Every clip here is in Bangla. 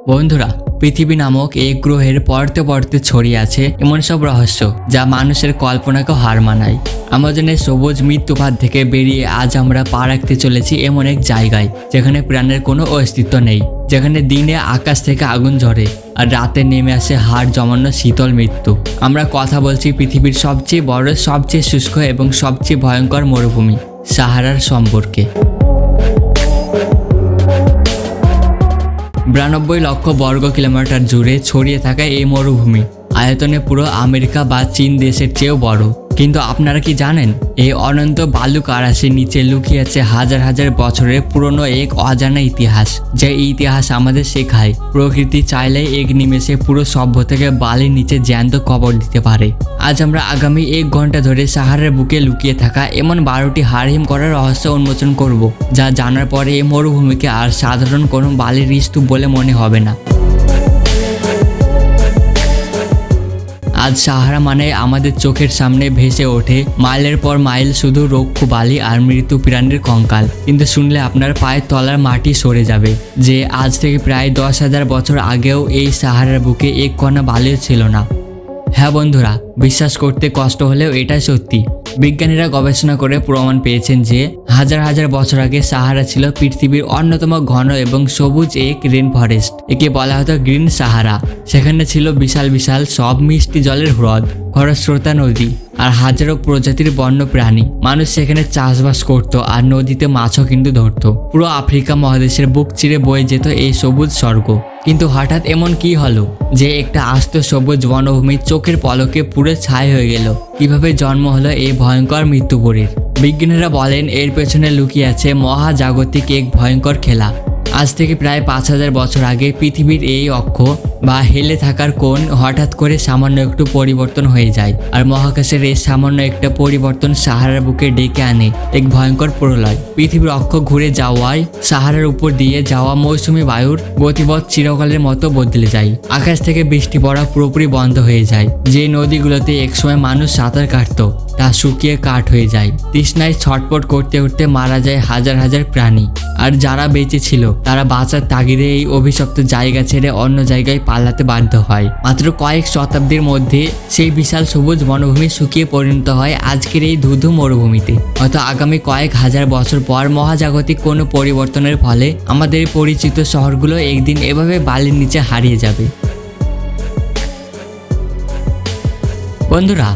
বন্ধুরা, পৃথিবী নামক এই গ্রহের পরতে পরতে ছড়িয়ে আছে এমন সব রহস্য যা মানুষের কল্পনাকে হার মানায়। আমাজনের সবুজ মৃত্যুপাত থেকে বেরিয়ে আজ আমরা পা রাখতে চলেছি এমন এক জায়গায় যেখানে প্রাণের কোনো অস্তিত্ব নেই, যেখানে দিনে আকাশ থেকে আগুন ঝরে আর রাতে নেমে আসে হাড় জমানো শীতল মৃত্যু। আমরা কথা বলছি পৃথিবীর সবচেয়ে বড়, সবচেয়ে শুষ্ক এবং সবচেয়ে ভয়ঙ্কর মরুভূমি সাহারার সম্পর্কে। 92 লক্ষ বর্গ কিলোমিটার জুড়ে ছড়িয়ে থাকা এই মরুভূমি আয়তনে পুরো আমেরিকা বা চীন দেশের চেয়েও বড়। কিন্তু আপনারা কি জানেন, এই অনন্ত বালুক আরাশের নিচে লুকিয়ে আছে হাজার হাজার বছরের পুরনো এক অজানা ইতিহাস। যে ইতিহাস আমাদের শেখায় প্রকৃতি চাইলে এক নিমেষে পুরো সভ্যতাকে বালির নিচে জ্যান্ত কবর দিতে পারে। আজ আমরা আগামী 1 ঘন্টা ধরে সাহারার বুকে লুকিয়ে থাকা এমন 12টি হাড়হিম করা রহস্য উন্মোচন করব, যা জানার পরে এই মরুভূমিকে আর সাধারণ কোনো বালির স্তূপ বলে মনে হবে না। আজ সাহারা মানে আমাদের চোখের সামনে ভেসে ওঠে মাইলের পর মাইল শুধু রুক্ষ বালি আর মৃত্যু প্রাণীর কঙ্কাল। কিন্তু শুনলে আপনার পায়ের তলার মাটি সরে যাবে যে আজ থেকে প্রায় 10,000 বছর আগেও এই সাহারার বুকে এক কণা বালিও ছিল না। হ্যাঁ বন্ধুরা, বিশ্বাস করতে কষ্ট হলেও এটাই সত্যি। বিজ্ঞানীরা গবেষণা করে প্রমাণ পেয়েছেন যে হাজার হাজার বছর আগে সাহারা ছিল পৃথিবীর অন্যতম ঘন এবং সবুজ এক রেন ফরেস্ট। একে বলা হতো গ্রিন সাহারা। সেখানে ছিল বিশাল বিশাল সব মিষ্টি জলের হ্রদ, খরস্রোতা নদী আর হাজারো প্রজাতির বন্য প্রাণী। মানুষ সেখানে চাষবাস করত আর নদীতে মাছও কিন্তু ধরত। পুরো আফ্রিকা মহাদেশের বুক চিরে বয়ে যেত এই সবুজ স্বর্গ। কিন্তু হঠাৎ এমন কি হলো যে একটা আস্ত সবুজ বনভূমি চোখের পলকে পুরো ছাই হয়ে গেল? কিভাবে জন্ম হলো এই ভয়ঙ্কর মৃত্যুপুরীর? বিজ্ঞানীরা বলেন এর পেছনে লুকিয়ে আছে মহাজাগতিক এক ভয়ঙ্কর খেলা। আজ থেকে প্রায় 5,000 বছর আগে পৃথিবীর এই অক্ষ বা হেলে থাকার কোণ হঠাৎ করে সামান্য একটু পরিবর্তন হয়ে যায়, আর মহাকাশের এই সামান্য একটা পরিবর্তন সাহারার বুকে ডেকে আনে এক ভয়ঙ্কর প্রলয়। পৃথিবীর অক্ষ ঘুরে যাওয়ায় সাহারার উপর দিয়ে যাওয়া মৌসুমী বায়ুর গতিপথ চিরকালের মতো বদলে যায়। আকাশ থেকে বৃষ্টি পড়া পুরোপুরি বন্ধ হয়ে যায়। যে নদীগুলোতে একসময় মানুষ সাঁতার কাটত তা শুকিয়ে কাঠ হয়ে যায়। তৃষ্ণায় ছটপট করতে করতে মারা যায় হাজার হাজার প্রাণী। আর যারা বেঁচে ছিল তারা বাঁচার তাগিদে এই অভিশপ্ত জায়গা ছেড়ে অন্য জায়গায় পালাতে বাধ্য হয়। মাত্র কয়েক শতাব্দীর মধ্যে সেই বিশাল সবুজ বনভূমি শুকিয়ে পরিণত হয় আজকের এই ধুধু মরুভূমিতে। হয়তো আগামী কয়েক হাজার বছর পর মহাজাগতিক কোনো পরিবর্তনের ফলে আমাদের পরিচিত শহরগুলো একদিন এভাবে বালির নিচে হারিয়ে যাবে। বন্ধুরা,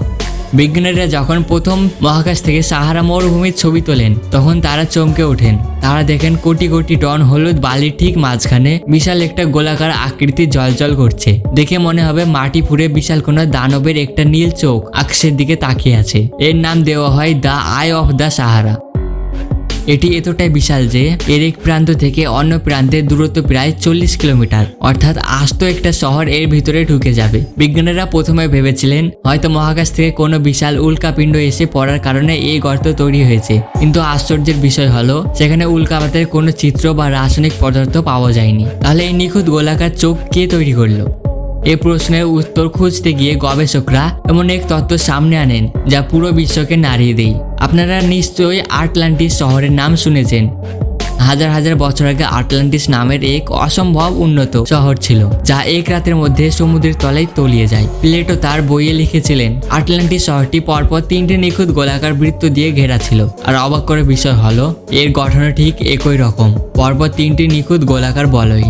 বিজ্ঞানীরা যখন প্রথম মহাকাশ থেকে সাহারা মরুভূমির ছবি তোলেন তখন তারা চমকে ওঠেন। তারা দেখেন কোটি কোটি টন হলুদ বালির ঠিক মাঝখানে বিশাল একটা গোলাকার আকৃতি জলজল করছে। দেখে মনে হবে মাটি ফুঁড়ে বিশাল কোনো দানবের একটা নীল চোখ আকাশের দিকে তাকিয়ে আছে। এর নাম দেওয়া হয় the I of the Sahara. এটি এতটাই বিশাল যে এর এক প্রান্ত থেকে অন্য প্রান্তের দূরত্ব প্রায় 40 কিলোমিটার, অর্থাৎ আস্ত একটা শহর এর ভিতরে ঢুকে যাবে। বিজ্ঞানীরা প্রথমে ভেবেছিলেন হয়তো মহাকাশ থেকে কোনো বিশাল উল্কাপিণ্ড এসে পড়ার কারণে এই গর্ত তৈরি হয়েছে। কিন্তু আশ্চর্যের বিষয় হলো সেখানে উল্কাপাতের কোনো চিত্র বা রাসায়নিক পদার্থ পাওয়া যায়নি। তাহলে এই নিখুঁত গোলাকার চোখ কে তৈরি করলো? এই প্রশ্নের উত্তর খুঁজতে গিয়ে গবেষকরা এমন এক তত্ত্ব সামনে আনেন যা পুরো বিশ্বকে নাড়িয়ে দেয়। আপনারা নিশ্চয়ই আটলান্টিস শহরের নাম শুনেছেন। হাজার হাজার বছর আগে আটলান্টিস নামের এক অসম্ভব উন্নত শহর ছিল যা এক রাতের মধ্যে সমুদ্রের তলায় তলিয়ে যায়। প্লেটো তার বইয়ে লিখেছিলেন আটলান্টিস শহরটি পরপর 3টে নিখুঁত গোলাকার বৃত্ত দিয়ে ঘেরা ছিল। আর অবাক করার বিষয় হলো এর গঠন ঠিক একই রকম, পরপর 3টি নিখুঁত গোলাকার বলয়।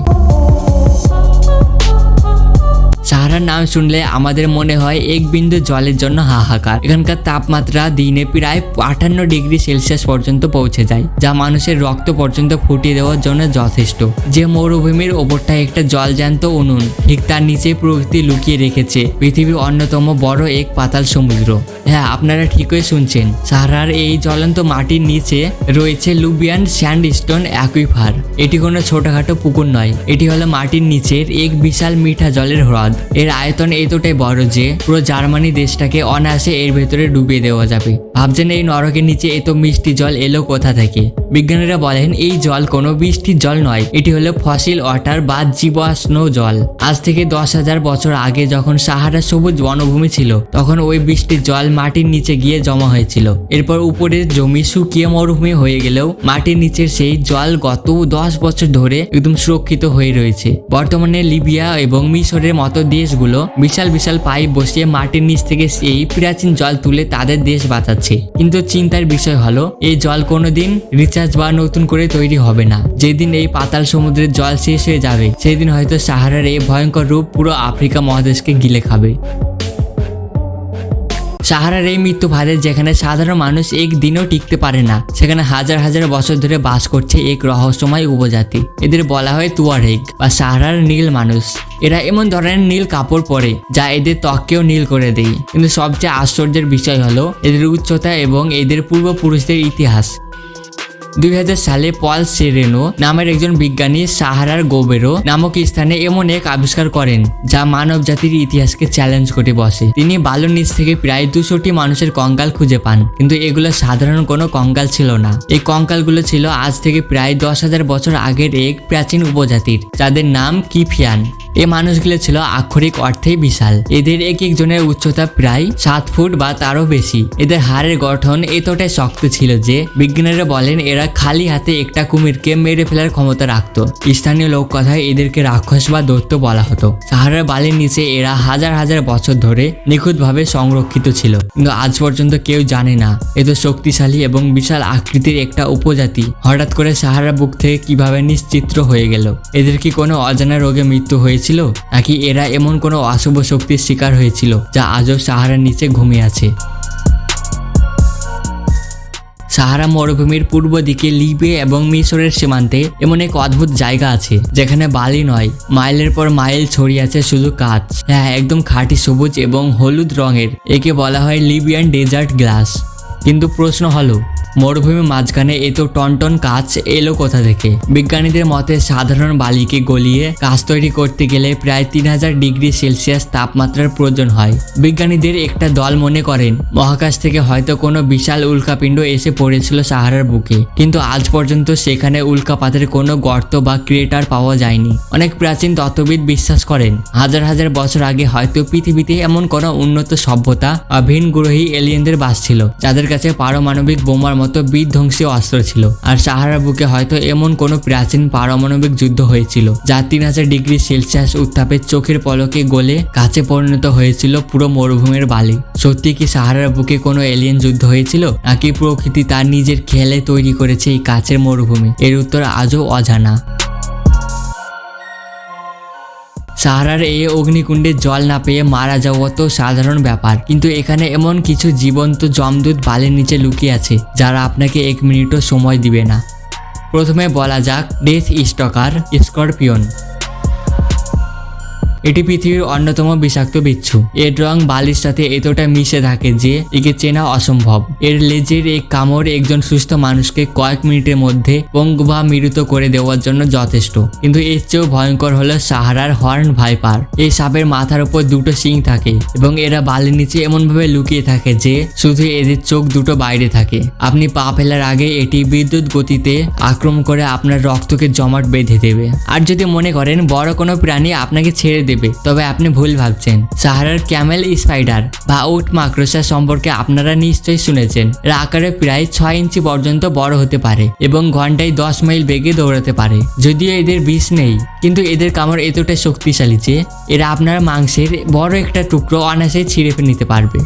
সাহারার নাম শুনলে আমাদের মনে হয় এক বিন্দু জলের জন্য হাহাকার। এখানকার তাপমাত্রা দিনে প্রায় 58 ডিগ্রি সেলসিয়াস পর্যন্ত পৌঁছে যায়, যা মানুষের রক্ত পর্যন্ত ফুটিয়ে দেওয়ার জন্য যথেষ্ট। যে মরুভূমির ওপরটা একটা জলজ্যান্ত উনুন, ঠিক তার নিচে প্রকৃতি লুকিয়ে রেখেছে পৃথিবীর অন্যতম বড় এক পাতাল সমুদ্র। হ্যাঁ, আপনারা ঠিকই শুনছেন, সাহারার এই জ্বলন্ত মাটির নিচে রয়েছে লুবিয়ান স্যান্ডস্টোন অ্যাকুইফার। এটি কোনো ছোটখাটো পুকুর নয়, এটি হলো মাটির নিচের এক বিশাল মিঠা জলের হ্রদ। এর আয়তন এতটাই বড় যে পুরো জার্মানি দেশটাকে অনায়াসে এর ভেতরে ডুবিয়ে দেওয়া যাবে। ভাবছেন এই নরকের নিচে এত মিষ্টি জল এলো কোথা থেকে? বিজ্ঞানীরা বলেন এই জল কোনো বৃষ্টির জল নয়, এটি হলো ফসিল ওয়াটার বা জীবাশ্ম জল। আজ থেকে 10,000 বছর আগে যখন সাহারা সবুজ বনভূমি ছিল তখন ওই বৃষ্টির জল মাটির নিচে গিয়ে জমা হয়েছিল। এরপর উপরের জমি শুকিয়ে মরুভূমি হয়ে গেলেও মাটির নিচের সেই জল গত 10 বছর ধরে একদম সুরক্ষিত হয়ে রয়েছে। বর্তমানে লিবিয়া এবং মিশরের মতো দেশগুলো বিশাল বিশাল পাইপ বসিয়ে মাটির নিচ থেকে সেই প্রাচীন জল তুলে তাদের দেশ বাঁচাচ্ছে। কিন্তু চিন্তার বিষয় হলো এই জল কোনোদিন রিচার্জ বা নতুন করে তৈরি হবে না। যেদিন এই পাতাল সমুদ্রের জল শেষ হয়ে যাবে সেদিন হয়তো সাহারার এই ভয়ঙ্কর রূপ পুরো আফ্রিকা মহাদেশকে গিলে খাবে। সাহারার এই মৃত্যু ফাঁদে যেখানে সাধারণ মানুষ একদিনও টিকতে পারে না, সেখানে হাজার হাজার বছর ধরে বাস করছে এক রহস্যময় উপজাতি। এদের বলা হয় তুয়ারেগ বা সাহারার নীল মানুষ। এরা এমন ধরনের নীল কাপড় পরে যা এদের ত্বককেও নীল করে দেয়। কিন্তু সবচেয়ে আশ্চর্যের বিষয় হলো এদের উচ্চতা এবং এদের পূর্বপুরুষদের ইতিহাস। 2000 সালে পল সেরেনো নামের একজন বিজ্ঞানী সাহারার গোবেরো নামক স্থানে এমন এক আবিষ্কার করেন যা মানব জাতির ইতিহাসকে চ্যালেঞ্জ করে বসে। তিনি বালুর নিচ থেকে প্রায় 200টি মানুষের কঙ্কাল খুঁজে পান, কিন্তু এগুলো সাধারণ কোনো কঙ্কাল ছিল না। এই কঙ্কালগুলো ছিল আজ থেকে প্রায় 10,000 বছর আগের এক প্রাচীন উপজাতির, যাদের নাম কিফিয়ান। এই মানুষগুলো ছিল আক্ষরিক অর্থেই বিশাল। এদের এক একজনের উচ্চতা প্রায় 7 ফুট বা তারও বেশি। এদের হাড়ের গঠন এতটাই শক্ত ছিল যে বিজ্ঞানীরা বলেন এরা খালি হাতে একটা কুমিরকে মেরে ফেলার ক্ষমতা রাখত। স্থানীয় লোক কথায় এদেরকে রাক্ষস বা দৈত্য বলা হতো। সাহারার বালির নিচে এরা হাজার হাজার বছর ধরে নিখুঁতভাবে সংরক্ষিত ছিল, কিন্তু আজ পর্যন্ত কেউ জানে না এত শক্তিশালী এবং বিশাল আকৃতির একটা উপজাতি হঠাৎ করে সাহারার বুক থেকে কিভাবে নিশ্চিত্র হয়ে গেল। এদের কি কোনো অজানা রোগে মৃত্যু হয়েছিল, নাকি এরা এমন কোনো অশুভ শক্তির শিকার হয়েছিল যা আজও সাহারার নিচে ঘুমিয়ে আছে? সাহারা মরুভূমির পূর্ব দিকে লিবিয়া এবং মিশরের সীমান্তে এমন এক অদ্ভুত জায়গা আছে যেখানে বালি নয়, মাইলের পর মাইল ছড়িয়ে আছে শুধু কাঁচ। হ্যাঁ, একদম খাঁটি সবুজ এবং হলুদ রঙের। একে বলা হয় লিবিয়ান ডেজার্ট গ্লাস। কিন্তু প্রশ্ন হলো মরুভূমির মাঝখানে এত টনটন কাঁচ এলো কোথা থেকে? বিজ্ঞানীদের মতে সাধারণ বালিকে গলিয়ে কাঁচ তৈরি করতে গেলে প্রায় 3000 ডিগ্রি সেলসিয়াস তাপমাত্রার প্রয়োজন হয়। বিজ্ঞানীদের একটা দল মনে করেন মহাকাশ থেকে হয়তো কোনো বিশাল উল্কাপিণ্ড এসে পড়েছিল সাহারার বুকে, কিন্তু আজ পর্যন্ত সেখানে উল্কাপাতের কোনো গর্ত বা ক্রেটার পাওয়া যায়নি। অনেক প্রাচীন তত্ত্ববিদ বিশ্বাস করেন হাজার হাজার বছর আগে হয়তো পৃথিবীতে এমন কোনো উন্নত সভ্যতা বা ভিনগ্রহী এলিয়েনদের বাস ছিল যাদের কাছে পারমাণবিক বোমার মতো বিধ্বংসী অস্ত্র ছিল। আর সাহারার বুকে হয়তো এমন কোনো প্রাচীন পারমাণবিক যুদ্ধ হয়েছিল যা 3000 ডিগ্রি সেলসিয়াস উত্তাপে চোখের পলকে গলে কাঁচে পরিণত হয়েছিল পুরো মরুভূমির বালি। সত্যি কি সাহারার বুকে কোনো এলিয়েন যুদ্ধ হয়েছিল, নাকি প্রকৃতি তার নিজের খেয়ালে তৈরি করেছে এই কাঁচের মরুভূমি? এর উত্তর আজও অজানা। সাহারার এই অগ্নিকুণ্ডে জল না পেয়ে মারা যাওয়া তো সাধারণ ব্যাপার, কিন্তু এখানে এমন কিছু জীবন্ত জমদূত বালির নিচে লুকিয়ে আছে যারা আপনাকে 1 মিনিটও সময় দিবে না। প্রথমে বলা যাক ডেথ স্টকার স্করপিয়ন। এটি পৃথিবীর অন্যতম বিষাক্ত বিচ্ছু। এর রং বালির সাথে এতটা মিশে থাকে যে একে চেনা অসম্ভব। এর লেজের এক কামড় একজন সুস্থ মানুষকে কয়েক মিনিটের মধ্যে পঙ্গু বা মৃত করে দেওয়ার জন্য যথেষ্ট। কিন্তু এর চেয়েও ভয়ঙ্কর হলো সাহারার হর্ন ভাইপার। এই সাপের মাথার উপর 2টো শিং থাকে এবং এরা বালির নিচে এমনভাবে লুকিয়ে থাকে যে শুধু এদের চোখ দুটো বাইরে থাকে। আপনি পা ফেলার আগে এটি বিদ্যুৎ গতিতে আক্রমণ করে আপনার রক্তকে জমাট বেঁধে দেবে। আর যদি মনে করেন বড় কোনো প্রাণী আপনাকে ছেড়ে দেবে, তবে আপনি ভুল ভাবছেন। সাহারার ক্যামেল স্পাইডার বা উট মাকড়সা সম্পর্কে আপনারা নিশ্চয়ই শুনেছেন। এরা আকারে প্রায় 6 ইঞ্চি পর্যন্ত বড় হতে পারে এবং ঘন্টায় 10 মাইল বেগে দৌড়াতে পারে। যদিও এদের বিষ নেই, কিন্তু এদের কামড় এতটাই শক্তিশালী যে এরা আপনার মাংসের বড় একটা টুকরো অনায়াসে ছিঁড়ে নিতে পারবে।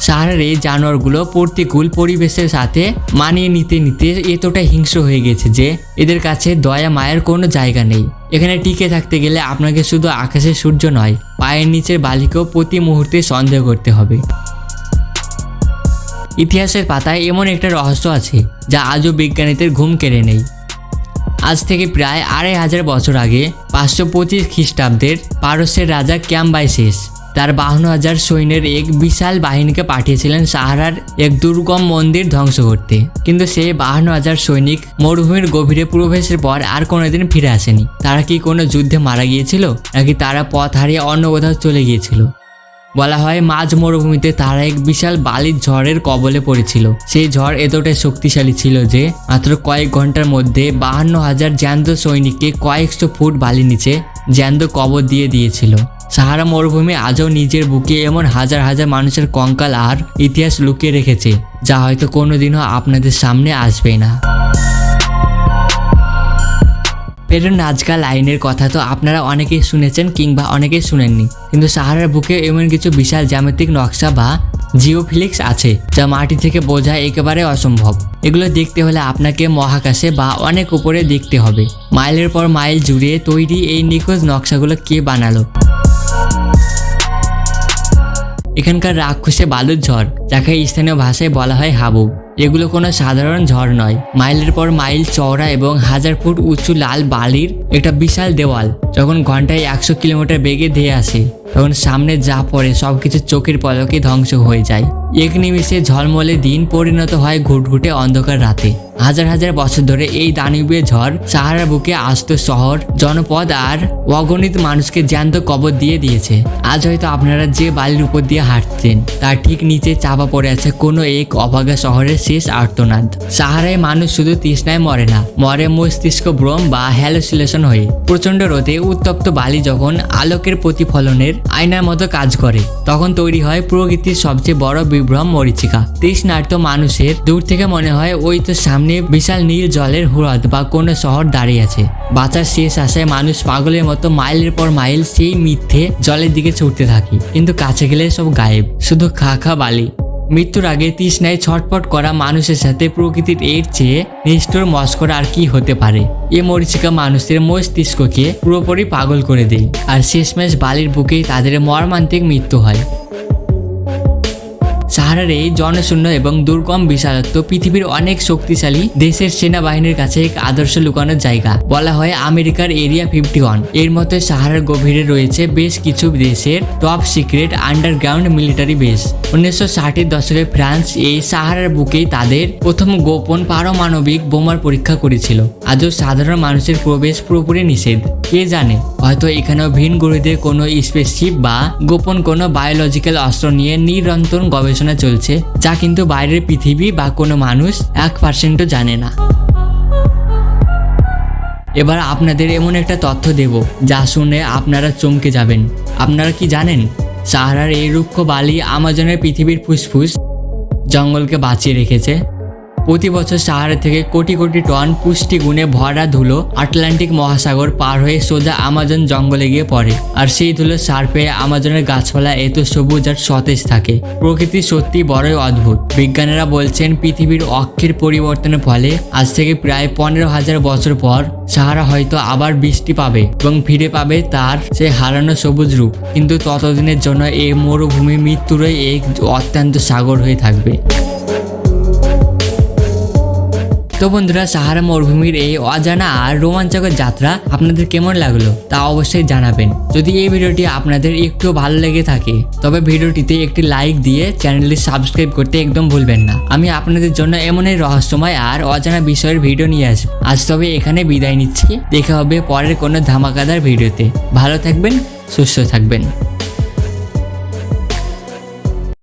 সাহারার এই জানোয়ারগুলো প্রতিকূল পরিবেশের সাথে মানিয়ে নিতে নিতে এতটা হিংস্র হয়ে গেছে যে এদের কাছে দয়া মায়ের কোনো জায়গা নেই। এখানে টিকে থাকতে গেলে আপনাকে শুধু আকাশের সূর্য নয়, পায়ের নিচের বালিকেও প্রতি মুহূর্তে সন্দেহ করতে হবে। ইতিহাসের পাতায় এমন একটা রহস্য আছে যা আজও বিজ্ঞানীদের ঘুম কেড়ে নেই। আজ থেকে প্রায় 2500 বছর আগে 525 খ্রিস্টাব্দের পারস্যের রাজা ক্যামবাইসিস তার 52,000 সৈন্যের এক বিশাল বাহিনীকে পাঠিয়েছিলেন সাহারার এক দুর্গম মন্দির ধ্বংস করতে। কিন্তু সেই 52,000 সৈনিক মরুভূমির গভীরে প্রবেশের পর আর কোনোদিন ফিরে আসেনি। তারা কি কোনো যুদ্ধে মারা গিয়েছিল, নাকি তারা পথ হারিয়ে অন্য কোথাও চলে গিয়েছিল? বলা হয় মাঝ মরুভূমিতে তারা এক বিশাল বালির ঝড়ের কবলে পড়েছিল। সেই ঝড় এতটাই শক্তিশালী ছিল যে মাত্র কয়েক ঘন্টার মধ্যে 52,000 জ্যান্ত সৈনিককে কয়েকশো ফুট বালির নিচে জ্যান্ত কবর দিয়ে দিয়েছিল। সাহারা মরুভূমি আজও নিজের বুকে এমন হাজার হাজার মানুষের কঙ্কাল আর ইতিহাস লুকিয়ে রেখেছে, যা হয়তো কোনোদিনও আপনাদের সামনে আসবে না। পেরুর নাজকা লাইনের কথা তো আপনারা অনেকেই শুনেছেন কিংবা অনেকেই শুনেননি, কিন্তু সাহারার বুকে এমন কিছু বিশাল জ্যামিতিক নকশা বা জিওফিলিক্স আছে যা মাটি থেকে বোঝা একেবারে অসম্ভব। এগুলো দেখতে হলে আপনাকে মহাকাশে বা অনেক উপরে দেখতে হবে। মাইলের পর মাইল জুড়ে তৈরি এই নিখোঁজ নকশাগুলো কে বানালো? এখানকার রাক্ষসে বালুর ঝড়, যাকে স্থানীয় ভাষায় বলা হয় হাবুব, এগুলো কোনো সাধারণ ঝড় নয়। মাইলের পর মাইল চওড়া এবং 1000 ফুট উঁচু লাল বালির একটা বিশাল দেওয়াল যখন ঘন্টায় 100 কিলোমিটার বেগে ধেয়ে আসে, তখন সামনে যা পড়ে সবকিছু চোখের পলকে ধ্বংস হয়ে যায়। এক নিমিষে ঝলমলে দিন পরিণত হয় ঘুটঘুটে অন্ধকার রাতে। হাজার হাজার বছর ধরে এই দানবীয় ঝড় সাহারার বুকে আস্ত শহর, জনপদ আর অগণিত মানুষকে জ্যান্ত কবর দিয়ে দিয়েছে। আজ হয়তো আপনারা যে বালির উপর দিয়ে হাঁটছেন তার ঠিক নিচে চাপা পড়ে আছে কোনো এক অভাগা শহরের শেষ আর্তনাদ। সাহারায় মানুষ শুধু তৃষ্ণায় মরে না, মরে মস্তিষ্ক ভ্রম বা হ্যালুসিনেশন হয়ে। প্রচন্ড রোদে উত্তপ্ত বালি যখন আলোকের প্রতিফলনের আয়নার মতো কাজ করে, তখন তৈরি হয় প্রকৃতির সবচেয়ে বড় বিভ্রম মরীচিকা। তৃষ্ণার্ত মানুষের দূর থেকে মনে হয় ওই তো সামনে বিশাল নীল জলের হ্রদ বা কোনো শহর দাঁড়িয়ে আছে। বাঁচার শেষ আশায় মানুষ পাগলের মতো মাইলের পর মাইল সেই মিথ্যে জলের দিকে ছুটতে থাকে, কিন্তু কাছে গেলে সব গায়েব, শুধু খা খা বালি। মৃত্যুর আগে তৃষ্ণায় ছটফট করা মানুষের সাথে প্রকৃতির এর চেয়ে নিষ্ঠুর মস্করা আর কি হতে পারে? এ মরীচিকা মানুষের মস্তিষ্ককে পুরোপুরি পাগল করে দেয়, আর শেষমেশ বালির বুকেই তাদের মর্মান্তিক মৃত্যু হয়। সাহারার এই জনশূন্য এবং দুর্গম বিশালত্ব পৃথিবীর অনেক শক্তিশালী দেশের সেনাবাহিনীর কাছে এক আদর্শ লুকানোর জায়গা। বলা হয় আমেরিকার এরিয়া 51। এর মতো সাহারার গভীরে রয়েছে বেশ কিছু দেশের top secret underground military base. 1960-এর দশকে ফ্রান্স এই সাহারার বুকেই তাদের প্রথম গোপন পারমাণবিক বোমার পরীক্ষা করেছিল। আজও সাধারণ মানুষের প্রবেশ পুরোপুরি নিষেধ। কে জানে, হয়তো এখানেও ভিন গ্রহীদের কোনো স্পেসশিপ বা গোপন কোনো বায়োলজিক্যাল অস্ত্র নিয়ে নিরন্তর গবেষণা চলছে, যা কিন্তু বাইরের পৃথিবী বা কোনো মানুষ 1%ও জানে না। এবার আপনাদের এমন একটা তথ্য দেব যা শুনে আপনারা চমকে যাবেন। আপনারা কি জানেন সাহারার এই রুক্ষ বালি আমাজনের পৃথিবীর ফুসফুস জঙ্গলকে বাঁচিয়ে রেখেছে? প্রতি বছর সাহারা থেকে কোটি কোটি টন পুষ্টিগুণে ভরা ধুলো আটলান্টিক মহাসাগর পার হয়ে সোজা আমাজন জঙ্গলে গিয়ে পড়ে, আর সেই ধুলো সার পেয়ে আমাজনের গাছপালা এত সবুজ আর সতেজ থাকে। প্রকৃতি সত্যি বড়ই অদ্ভুত। বিজ্ঞানীরা বলছেন পৃথিবীর অক্ষের পরিবর্তনের ফলে আজ থেকে প্রায় 15,000 বছর পর সাহারা হয়তো আবার বৃষ্টি পাবে এবং ফিরে পাবে তার সেই হারানো সবুজ রূপ। কিন্তু ততদিনের জন্য এই মরুভূমি মৃত্যুরই এক অত্যন্ত সাগর হয়ে থাকবে। তো বন্ধুরা, সাহারা মরুভূমির এই অজানা আর রোমাঞ্চকর যাত্রা আপনাদের কেমন লাগলো তা অবশ্যই জানাবেন। যদি এই ভিডিওটি আপনাদের একটু ভালো লেগে থাকে তবে ভিডিওটিতে একটি লাইক দিয়ে চ্যানেলটি সাবস্ক্রাইব করতে একদম ভুলবেন না। আমি আপনাদের জন্য এমনই রহস্যময় আর অজানা বিষয়ের ভিডিও নিয়ে আসবো। আজ তবে এখানে বিদায় নিচ্ছি। দেখা হবে পরের কোনো ধামাকাদার ভিডিওতে। ভালো থাকবেন, সুস্থ থাকবেন।